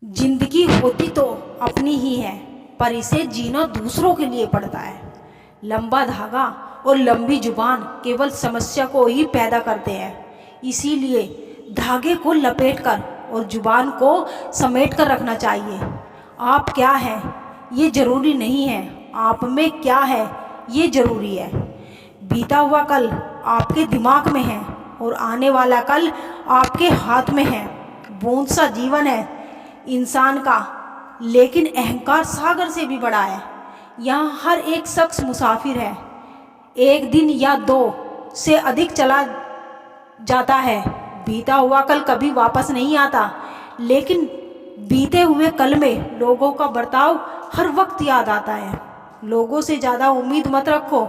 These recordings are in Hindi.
जिंदगी होती तो अपनी ही है, पर इसे जीना दूसरों के लिए पड़ता है। लंबा धागा और लंबी जुबान केवल समस्या को ही पैदा करते हैं। इसीलिए धागे को लपेटकर और जुबान को समेट कर रखना चाहिए। आप क्या हैं ये जरूरी नहीं है, आप में क्या है ये जरूरी है। बीता हुआ कल आपके दिमाग में है और आने वाला कल आपके हाथ में है। बूंद सा जीवन है इंसान का, लेकिन अहंकार सागर से भी बड़ा है। यहाँ हर एक शख्स मुसाफिर है, एक दिन या दो से अधिक चला जाता है। बीता हुआ कल कभी वापस नहीं आता, लेकिन बीते हुए कल में लोगों का बर्ताव हर वक्त याद आता है। लोगों से ज़्यादा उम्मीद मत रखो,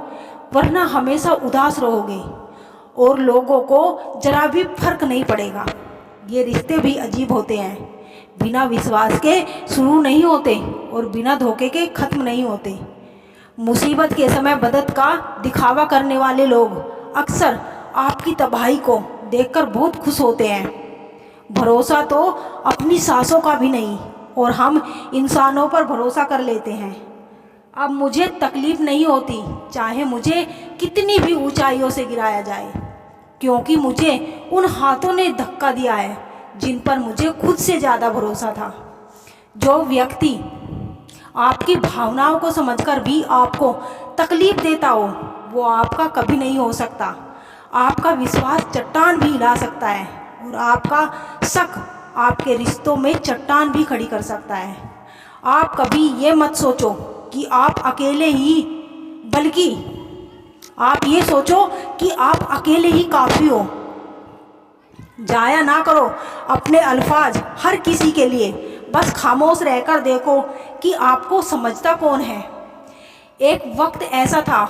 वरना हमेशा उदास रहोगे और लोगों को जरा भी फर्क नहीं पड़ेगा। ये रिश्ते भी अजीब होते हैं, बिना विश्वास के शुरू नहीं होते और बिना धोखे के खत्म नहीं होते। मुसीबत के समय मदद का दिखावा करने वाले लोग अक्सर आपकी तबाही को देखकर बहुत खुश होते हैं। भरोसा तो अपनी सांसों का भी नहीं, और हम इंसानों पर भरोसा कर लेते हैं। अब मुझे तकलीफ नहीं होती, चाहे मुझे कितनी भी ऊंचाइयों से गिराया जाए, क्योंकि मुझे उन हाथों ने धक्का दिया है जिन पर मुझे खुद से ज़्यादा भरोसा था। जो व्यक्ति आपकी भावनाओं को समझकर भी आपको तकलीफ देता हो, वो आपका कभी नहीं हो सकता। आपका विश्वास चट्टान भी हिला सकता है और आपका शक आपके रिश्तों में चट्टान भी खड़ी कर सकता है। आप कभी ये मत सोचो कि आप अकेले ही, बल्कि आप ये सोचो कि आप अकेले ही काफ़ी हो। जाया ना करो अपने अल्फाज हर किसी के लिए, बस खामोश रहकर देखो कि आपको समझता कौन है। एक वक्त ऐसा था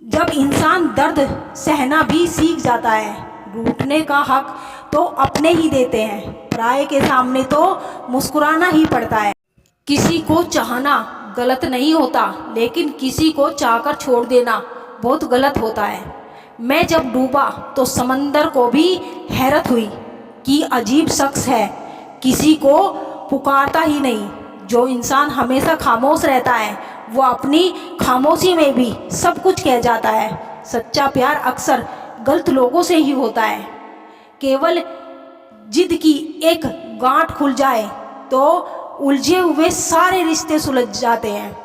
जब इंसान दर्द सहना भी सीख जाता है। रूठने का हक तो अपने ही देते हैं, पराये के सामने तो मुस्कुराना ही पड़ता है। किसी को चाहना गलत नहीं होता, लेकिन किसी को चाहकर छोड़ देना बहुत गलत होता है। मैं जब डूबा तो समंदर को भी हैरत हुई कि अजीब शख्स है, किसी को पुकारता ही नहीं। जो इंसान हमेशा खामोश रहता है, वो अपनी खामोशी में भी सब कुछ कह जाता है। सच्चा प्यार अक्सर गलत लोगों से ही होता है। केवल जिद की एक गांठ खुल जाए तो उलझे हुए सारे रिश्ते सुलझ जाते हैं।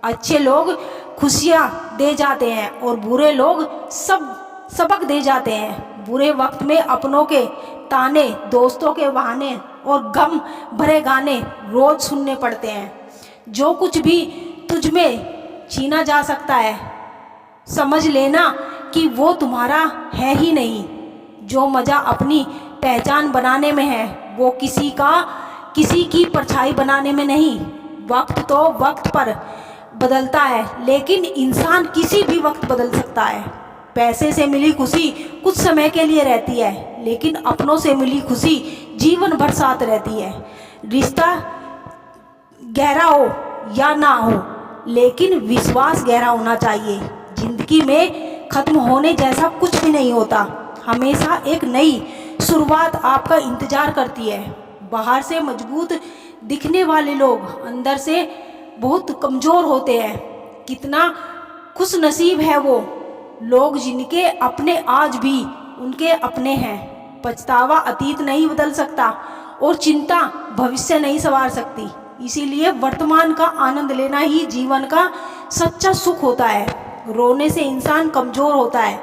अच्छे लोग खुशियाँ दे जाते हैं और बुरे लोग सबक दे जाते हैं। बुरे वक्त में अपनों के ताने, दोस्तों के बहाने और गम भरे गाने रोज सुनने पड़ते हैं। जो कुछ भी तुझ में छीना जा सकता है, समझ लेना कि वो तुम्हारा है ही नहीं। जो मज़ा अपनी पहचान बनाने में है, वो किसी की परछाई बनाने में नहीं। वक्त तो वक्त पर बदलता है, लेकिन इंसान किसी भी वक्त बदल सकता है। पैसे से मिली खुशी कुछ समय के लिए रहती है, लेकिन अपनों से मिली खुशी जीवन भर साथ रहती है। रिश्ता गहरा हो या ना हो, लेकिन विश्वास गहरा होना चाहिए। जिंदगी में खत्म होने जैसा कुछ भी नहीं होता, हमेशा एक नई शुरुआत आपका इंतजार करती है। बाहर से मजबूत दिखने वाले लोग अंदर से बहुत कमज़ोर होते हैं। कितना खुश नसीब है वो लोग जिनके अपने आज भी उनके अपने हैं। पछतावा अतीत नहीं बदल सकता और चिंता भविष्य नहीं संवार सकती। इसीलिए वर्तमान का आनंद लेना ही जीवन का सच्चा सुख होता है। रोने से इंसान कमज़ोर होता है,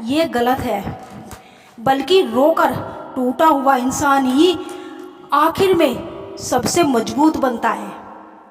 ये गलत है, बल्कि रोकर टूटा हुआ इंसान ही आखिर में सबसे मजबूत बनता है।